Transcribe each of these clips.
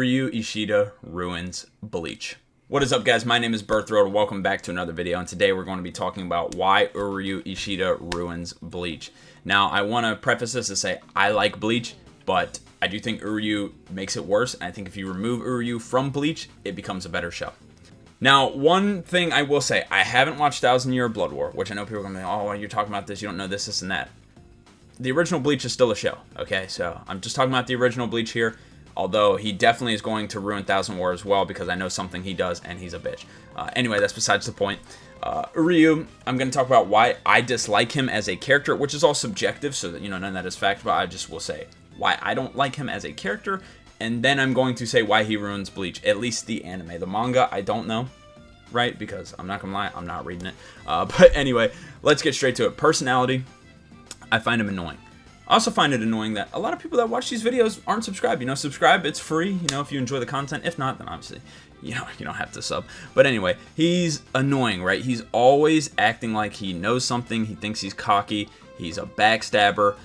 Uryu Ishida ruins Bleach. What is up, guys? My name is Birthroad. Welcome back to another video, and today we're going to be talking about why Uryu Ishida ruins Bleach. Now, I want to preface this to say I like Bleach, but I do think Uryu makes it worse, and I think if you remove Uryu from Bleach, it becomes a better show. Now, one thing I will say, I haven't watched 1,000 Year Blood War, which I know people are going to be, oh, you're talking about this, you don't know this, and that. The original Bleach is still a show, okay? So I'm just talking about the original Bleach here, although he definitely is going to ruin Thousand War as well because I know something he does and he's a bitch. Anyway, that's besides the point. Uryu, I'm going to talk about why I dislike him as a character, which is all subjective, so that, you know, none of that is fact, but I just will say why I don't like him as a character, and then I'm going to say why he ruins Bleach, at least the anime. The manga, I don't know, right? Because I'm not going to lie, I'm not reading it. But anyway, let's get straight to it. Personality, I find him annoying. I also find it annoying that a lot of people that watch these videos aren't subscribed. You know, subscribe, it's free, you know, if you enjoy the content. If not, then obviously, you know, you don't have to sub. But anyway, he's annoying, right? He's always acting like he knows something. He thinks he's cocky. He's a backstabber.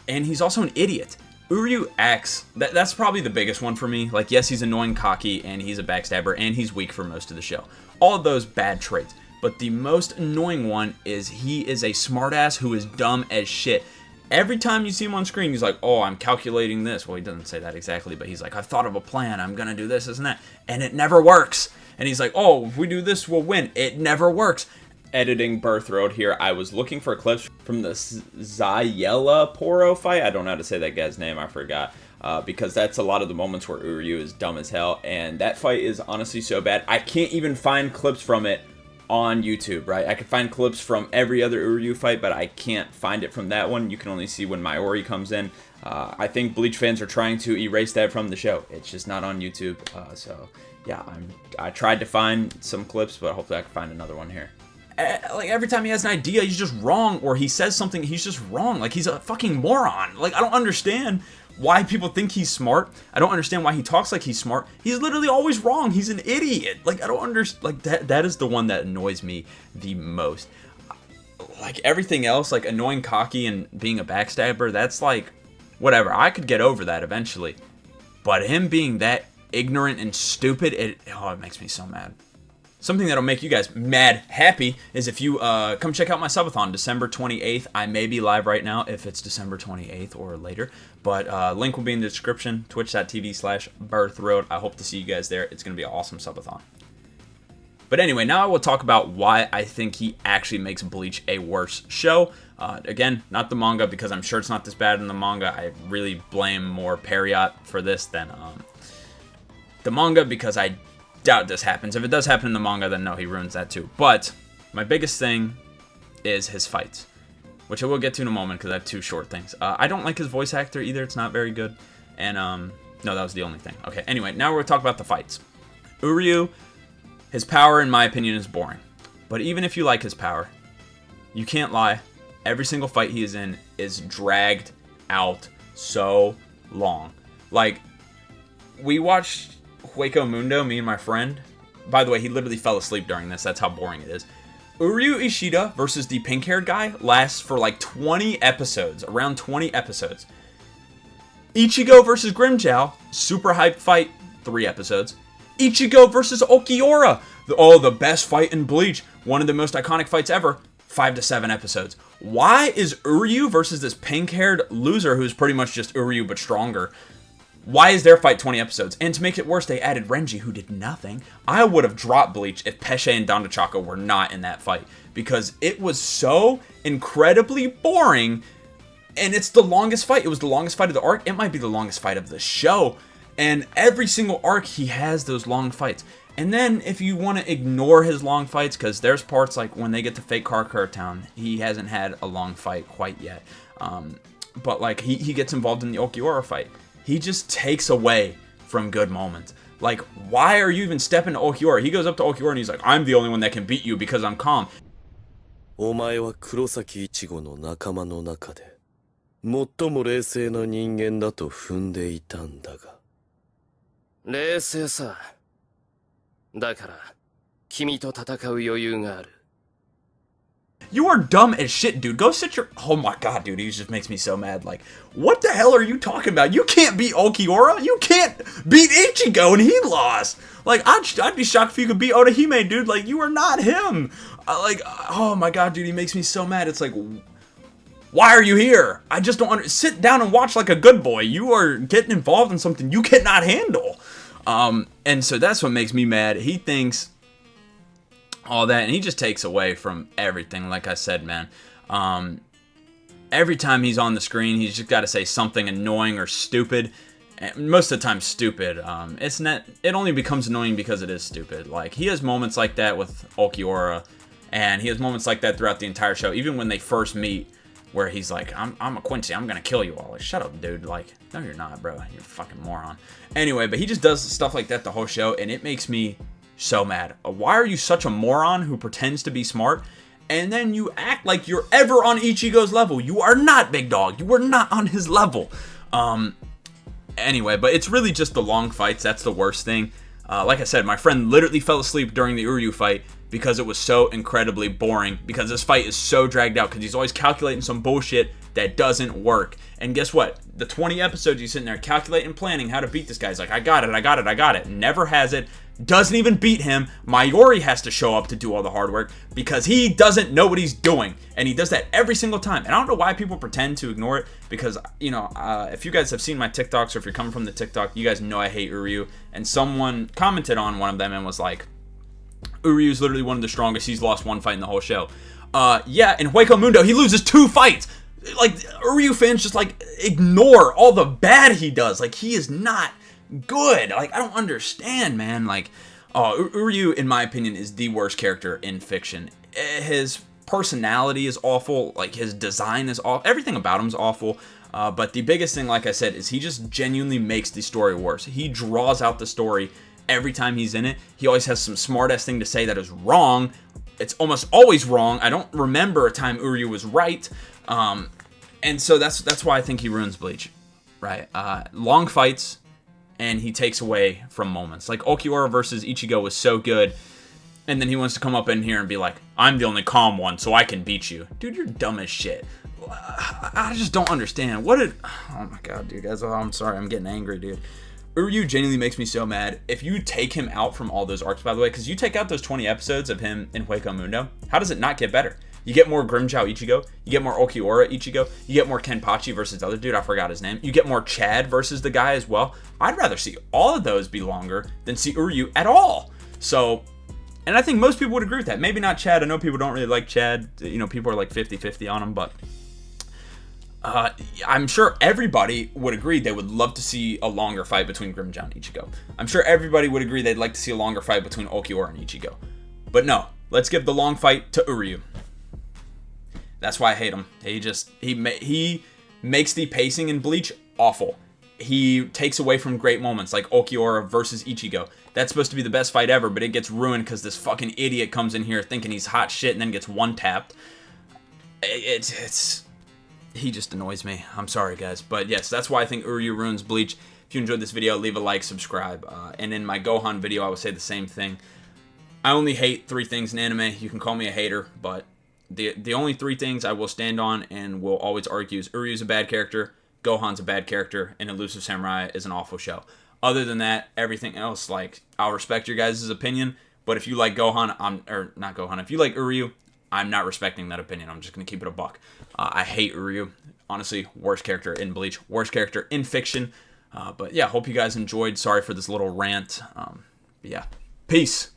And he's also an idiot. Uryu acts, that's probably the biggest one for me. Like, yes, he's annoying, cocky, and he's a backstabber, and he's weak for most of the show. All of those bad traits. But the most annoying one is he is a smartass who is dumb as shit. Every time you see him on screen, he's like, oh, I'm calculating this. Well, he doesn't say that exactly, but he's like, I've thought of a plan. I'm going to do this and that. And it never works. And he's like, oh, if we do this, we'll win. It never works. Editing Birthroad here, I was looking for clips from the Zayela Poro fight. I don't know how to say that guy's name. I forgot. Because that's a lot of the moments where Uryu is dumb as hell. And that fight is honestly so bad. I can't even find clips from it on YouTube, right? I could find clips from every other Uryu fight, but I can't find it from that one. You can only see when Mayuri comes in. I think Bleach fans are trying to erase that from the show. It's just not on YouTube. So yeah, I tried to find some clips, but hopefully I can find another one here. Like, every time he has an idea, he's just wrong, or he says something, he's just wrong. Like, he's a fucking moron. Like, I don't understand why people think he's smart. I don't understand why he talks like he's smart. He's literally always wrong. He's an idiot. Like, I don't understand. Like, that is the one that annoys me the most. Like, everything else, like annoying, cocky, and being a backstabber, that's like, whatever. I could get over that eventually. But him being that ignorant and stupid, it makes me so mad. Something that'll make you guys mad happy is if you come check out my subathon December 28th. I may be live right now if it's December 28th or later, but link will be in the description, twitch.tv/birthroad. I hope to see you guys there. It's going to be an awesome subathon. But anyway, now I will talk about why I think he actually makes Bleach a worse show. Again, not the manga, because I'm sure it's not this bad in the manga. I really blame more Periot for this than the manga, because I doubt this happens. If it does happen in the manga, then no, he ruins that too. But my biggest thing is his fights, which I will get to in a moment because I have two short things. I don't like his voice actor either. It's not very good. And no, that was the only thing. Okay, anyway, now we're going to talk about the fights. Uryu, his power, in my opinion, is boring. But even if you like his power, you can't lie. Every single fight he is in is dragged out so long. Like, we watched Hueco Mundo, me and my friend. By the way, he literally fell asleep during this. That's how boring it is. Uryu Ishida versus the pink-haired guy lasts for like 20 episodes. Around 20 episodes. Ichigo versus Grimmjow, super hyped fight, 3 episodes. Ichigo versus Okiura, the best fight in Bleach. One of the most iconic fights ever, 5 to 7 episodes. Why is Uryu versus this pink-haired loser who's pretty much just Uryu but stronger? Why is their fight 20 episodes? And to make it worse, they added Renji, who did nothing. I would have dropped Bleach if Pesce and Dandachaka were not in that fight, because it was so incredibly boring, and it's the longest fight. It was the longest fight of the arc. It might be the longest fight of the show, and every single arc, he has those long fights. And then, if you want to ignore his long fights, because there's parts like when they get to Fake Car Town, he hasn't had a long fight quite yet. But like, he gets involved in the Okiura fight. He just takes away from good moments. Like, why are you even stepping to Okiura? He goes up to Okiura and he's like, I'm the only one that can beat you because I'm calm. お前は黒崎一護の仲間の中で最も冷静な人間だと踏んでいたんだが。冷静さ。だから君と戦う余裕がある。You are dumb as shit, dude. Go sit your... Oh my god, dude. He just makes me so mad. Like, what the hell are you talking about? You can't beat Ulquiorra. You can't beat Ichigo, and he lost. Like, I'd be shocked if you could beat Orihime, dude. Like, you are not him. Like, oh my god, dude. He makes me so mad. It's like, why are you here? I just don't sit down and watch like a good boy. You are getting involved in something you cannot handle. And so that's what makes me mad. He thinks all that, and he just takes away from everything. Like I said, man, every time he's on the screen, he's just got to say something annoying or stupid. And most of the time, stupid. It's not. It only becomes annoying because it is stupid. Like, he has moments like that with Ulquiorra, and he has moments like that throughout the entire show. Even when they first meet, where he's like, I'm a Quincy, I'm gonna kill you all. Like, shut up, dude. Like, no, you're not, bro. You're a fucking moron. Anyway, but he just does stuff like that the whole show, and it makes me so mad. Why are you such a moron who pretends to be smart, and then you act like you're ever on Ichigo's level? You are not, big dog. You are not on his level. Anyway, but it's really just the long fights. That's the worst thing. Like I said, my friend literally fell asleep during the Uryu fight because it was so incredibly boring, because this fight is so dragged out, because he's always calculating some bullshit that doesn't work. And guess what? The 20 episodes he's sitting there calculating, planning how to beat this guy. He's like, I got it. Never has it. Doesn't even beat him. Mayuri has to show up to do all the hard work because he doesn't know what he's doing. And he does that every single time. And I don't know why people pretend to ignore it, because, you know, if you guys have seen my TikToks, or if you're coming from the TikTok, you guys know I hate Uryu. And someone commented on one of them and was like, Uryu's literally one of the strongest. He's lost one fight in the whole show. Yeah, in Hueco Mundo, he loses 2 fights. Like, Uryu fans just, like, ignore all the bad he does. Like, he is not good. Like, I don't understand, man. Like, Uryu, in my opinion, is the worst character in fiction. His personality is awful. Like, his design is awful. Everything about him is awful. But the biggest thing, like I said, is he just genuinely makes the story worse. He draws out the story every time he's in it. He always has some smart-ass thing to say that is wrong. It's almost always wrong. I don't remember a time Uryu was right. And so that's why I think he ruins Bleach. Right? Long fights, and he takes away from moments. Like, Ulquiorra versus Ichigo was so good, and then he wants to come up in here and be like, I'm the only calm one, so I can beat you. Dude, you're dumb as shit. I just don't understand. Oh my god, dude, guys. Oh, I'm sorry. I'm getting angry, dude. Uryu genuinely makes me so mad. If you take him out from all those arcs, by the way, because you take out those 20 episodes of him in Hueco Mundo, how does it not get better? You get more Grimmjow Ichigo. You get more Ulquiorra Ichigo. You get more Kenpachi versus the other dude. I forgot his name. You get more Chad versus the guy as well. I'd rather see all of those be longer than see Uryu at all. So, and I think most people would agree with that. Maybe not Chad. I know people don't really like Chad. You know, people are like 50-50 on him, but I'm sure everybody would agree they would love to see a longer fight between Grimmjow and Ichigo. I'm sure everybody would agree they'd like to see a longer fight between Ulquiorra and Ichigo. But no, let's give the long fight to Uryu. That's why I hate him. He makes the pacing in Bleach awful. He takes away from great moments like Ulquiorra versus Ichigo. That's supposed to be the best fight ever, but it gets ruined because this fucking idiot comes in here thinking he's hot shit and then gets one-tapped. He just annoys me. I'm sorry, guys. But yes, that's why I think Uryu ruins Bleach. If you enjoyed this video, leave a like, subscribe. And in my Gohan video, I would say the same thing. I only hate 3 things in anime. You can call me a hater, but the only 3 things I will stand on and will always argue is Uryu's a bad character, Gohan's a bad character, and Elusive Samurai is an awful show. Other than that, everything else, like, I'll respect your guys' opinion, but if you like Gohan, if you like Uryu, I'm not respecting that opinion. I'm just going to keep it a buck. I hate Uryu. Honestly, worst character in Bleach. Worst character in fiction. But yeah, hope you guys enjoyed. Sorry for this little rant. Yeah. Peace.